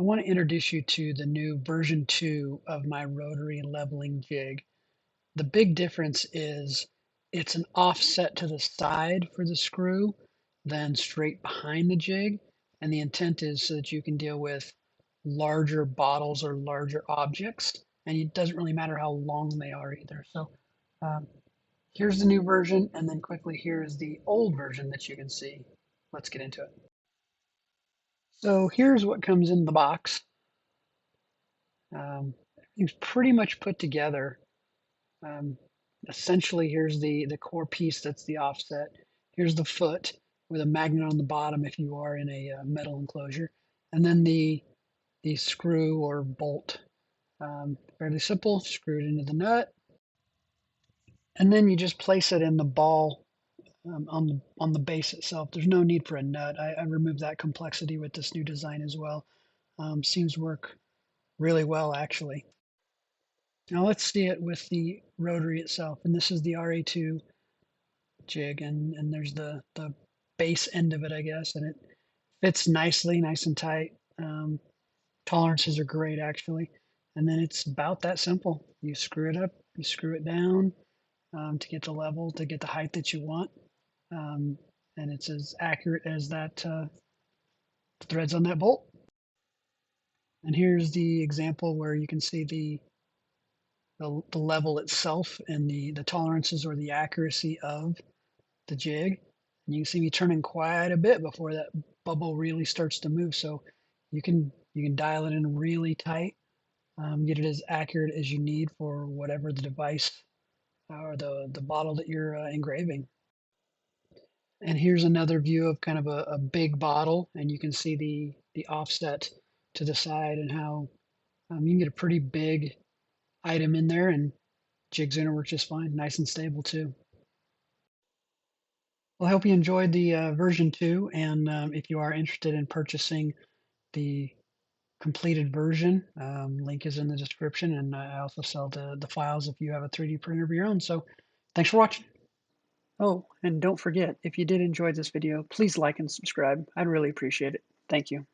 I want to introduce you to the new version 2 of my rotary leveling jig. The big difference is it's an offset to the side for the screw, then straight behind the jig. And the intent is so that you can deal with larger bottles or larger objects. And it doesn't really matter how long they are either. So um, here's the new version. And then quickly, here's the old version that you can see. Let's get into it. So here's what comes in the box. Everything's pretty much put together. Um, Essentially, here's the core piece that's the offset. Here's the foot with a magnet on the bottom if you are in a metal enclosure, and then the screw or bolt. Fairly simple. Screw it into the nut, and then you just place it in the ball on the base itself. There's no need for a nut. I removed that complexity with this new design as well. Seems to work really well actually. Now let's see it with the rotary itself. And this is the RA2 jig, and there's the base end of it, I guess, and it fits nicely, nice and tight. Tolerances are great, actually. And then it's about that simple. You screw it up, you screw it down to get the level, to get the height that you want. And it's as accurate as that threads on that bolt. And here's the example where you can see the level itself and the tolerances or the accuracy of the jig. And you can see me turning quite a bit before that bubble really starts to move. So you can dial it in really tight, get it as accurate as you need for whatever the device or the bottle that you're engraving. And here's another view of kind of a big bottle, and you can see the offset to the side and how you can get a pretty big item in there, and jig's gonna work just fine, nice and stable too. Well, I hope you enjoyed the version 2, and if you are interested in purchasing the completed version, link is in the description, and I also sell the files if you have a 3D printer of your own. So thanks for watching. Oh, and don't forget, if you did enjoy this video, please like and subscribe. I'd really appreciate it. Thank you.